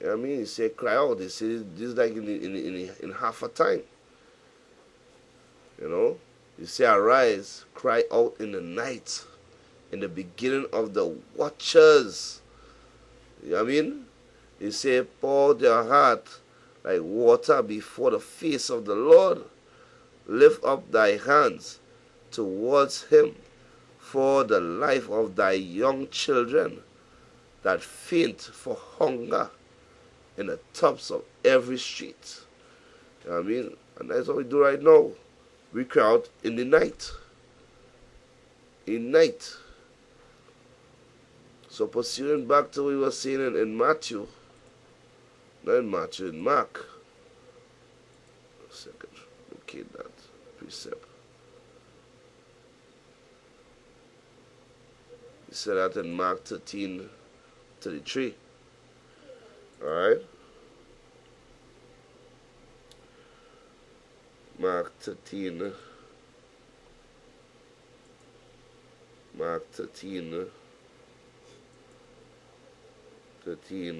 You know what I mean? He said, cry out. He said, this is like in half a time. You know? He said, arise, cry out in the night, in the beginning of the watches. You know what I mean? He said, pour their heart like water before the face of the Lord. Lift up thy hands towards him for the life of thy young children that faint for hunger in the tops of every street. You know what I mean? And that's what we do right now. We cry out in the night. In night. So pursuing back to what we were saying in Matthew, not in Matthew, in Mark. A second, okay, that precept. He said that in Mark 13:33. Alright? Mark 13. Mark 13. 33.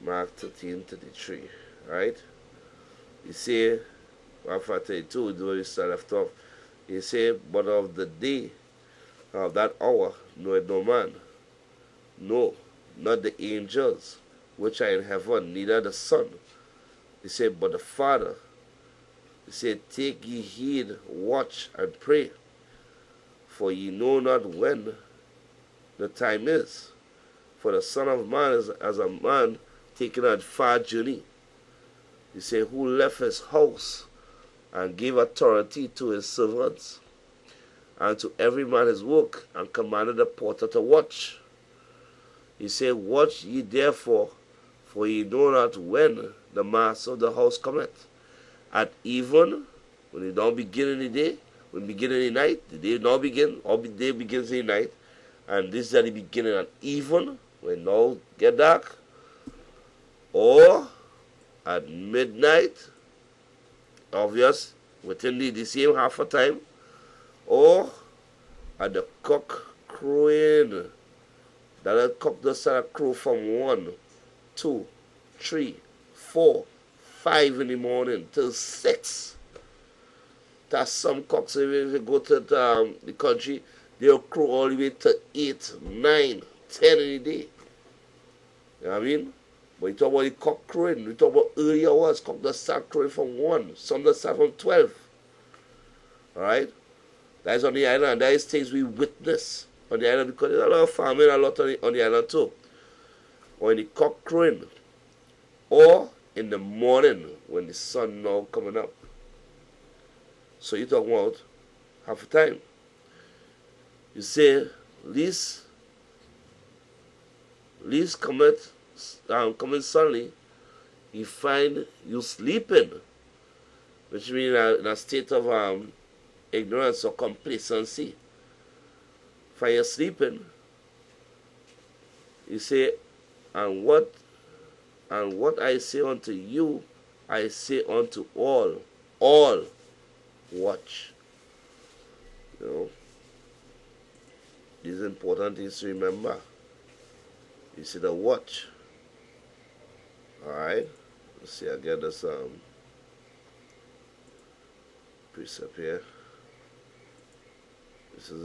Mark 13:33. Right? He say, after 32, do you start left off? He say, but of the day of that hour knoweth no man, no, not the angels which are in heaven, neither the Son. He said, but the Father. He said, take ye heed, watch, and pray, for ye know not when the time is. For the Son of Man is as a man taking a far journey. He said, who left his house and gave authority to his servants, and to every man his work, and commanded the porter to watch. He said, watch ye therefore, for ye know not when the master of the house cometh. At even, when it don't begin in the day, when it begin in the night, the day don't begin, all the day begins in the night. And this is at the beginning at even, when now get dark. Or at midnight, obvious, within the same half a time. Or at the cock crowing. That cock does start crow from 1, 2, 3, 4, 5 in the morning till 6. That's some cocks, if you go to the country, they'll crow all the way to 8, 9, 10 in the day. You know what I mean? But you talk about the cock crowing, we talk about early hours, cock does start crowing from 1, some does start from 12. Alright? That is on the island. That is things we witness on the island, because there's a lot of farming, a lot on the island too. Or in the cock crowing, or in the morning when the sun now coming up. So you talk about half a time. You say, least coming suddenly, you find you sleeping, which means in a state of ignorance or complacency. Find you sleeping. You say, and what I say unto you, I say unto all watch. You know, these important things to remember. You see the watch. Alright, let's see, I get this precept here. This is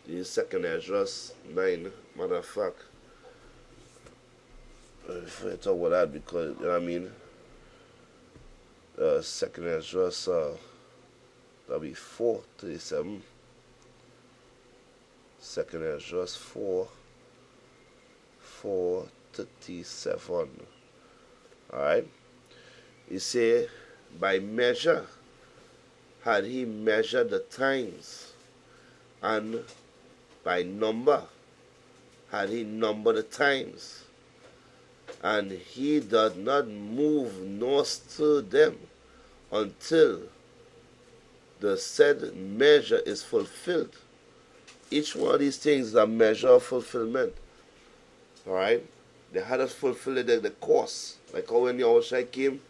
this is 2nd Ezra 9, matter of fact. If I talk about that, because you know what I mean, 2nd Ezra that'll be 4:37. 2nd Ezra 4:37. Alright. He say, by measure had he measured the times, and by number had he numbered the times, and he doth not move nor stir them until the said measure is fulfilled. Each one of these things is a measure of fulfillment. Alright? They had us fulfill the course. Like how when Yahushua came,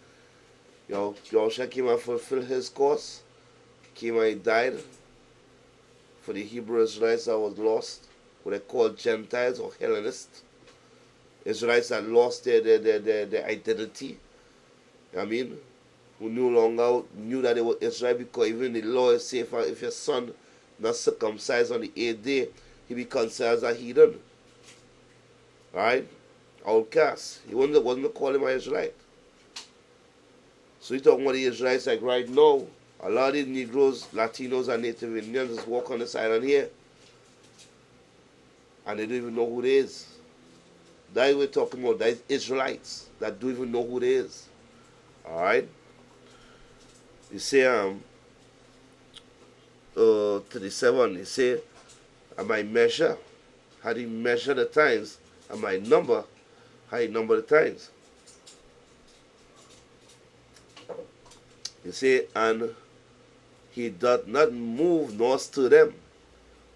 Yahushua came and fulfilled his course. Came and he died for the Hebrew Israelites that was lost, what they called Gentiles or Hellenists. Israelites that lost their identity. I mean, who no longer knew that they were Israel, because even the law is say if your son not circumcised on the 8th day, he be considered as a heathen. Right? Outcast. He wasn't call him an Israelite. So he's talking about the Israelites like right now. A lot of these Negroes, Latinos, and Native Indians just walk on this island here. And they don't even know who it is. That we're talking about. That is Israelites that don't even know who it is. Alright? You say 37, you say, and my measure, how do you measure the times? And my number, how you number the times? You say, and he doth not move nor stir them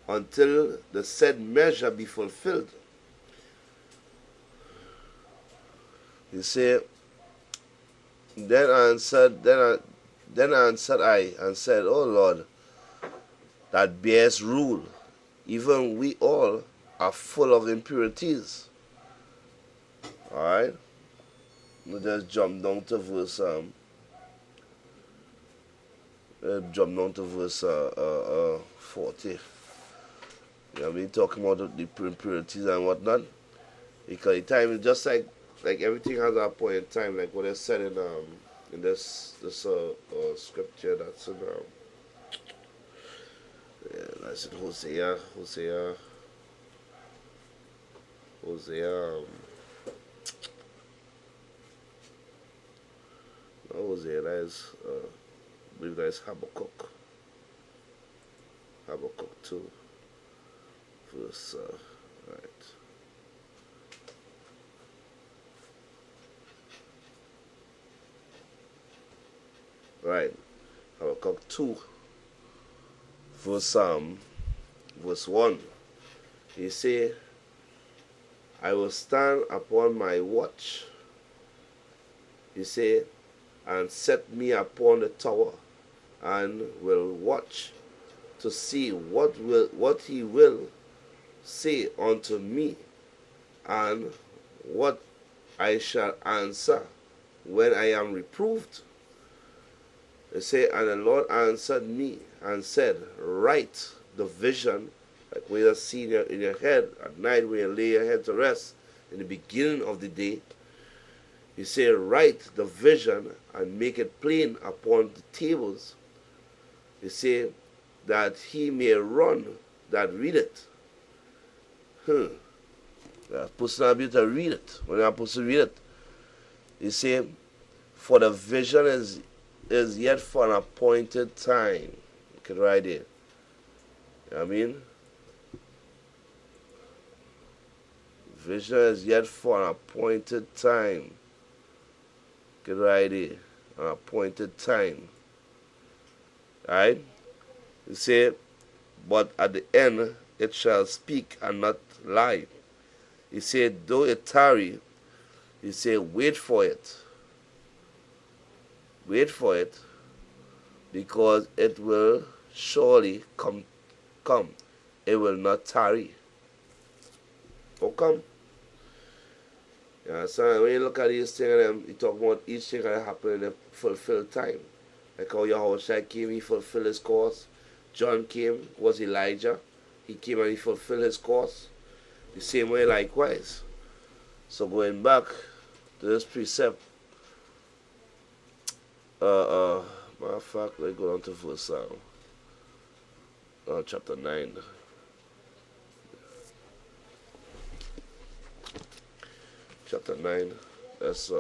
until the said measure be fulfilled. You say, then answered I and said, O Lord, that bears rule, even we all are full of impurities. Alright? We'll just jump down to verse 40. You know what I mean? Talking about the impurities and whatnot. Because the time is just like everything has a point in time, like what I said in this scripture that's in that's in Hosea, that is I believe that is Habakkuk 2 verse right. Right. Habakkuk 2 verse 1. He say, I will stand upon my watch. He say, and set me upon the tower, and will watch to see what he will say unto me, and what I shall answer when I am reproved. They say, and the Lord answered me and said, write the vision, like we just see in your head at night when you lay your head to rest in the beginning of the day. He said, write the vision and make it plain upon the tables. He said, that he may run that read it. That person will be able to read it. When I'm supposed to read it, he said, for the vision is yet for an appointed time. You can write it. You know what I mean? Vision is yet for an appointed time. You can write it. An appointed time. Alright? You say, but at the end it shall speak and not lie. He said, though it tarry, he said, wait for it. Wait for it, because it will surely come. It will not tarry. How come? Yeah, so when you look at these things, you talk about each thing that happened in a fulfilled time. Like how Yahushua came, he fulfilled his course. John came, was Elijah. He came and he fulfilled his course. The same way likewise. So going back to this precept, matter of fact, let's go down to verse chapter 9. Chapter 9, that's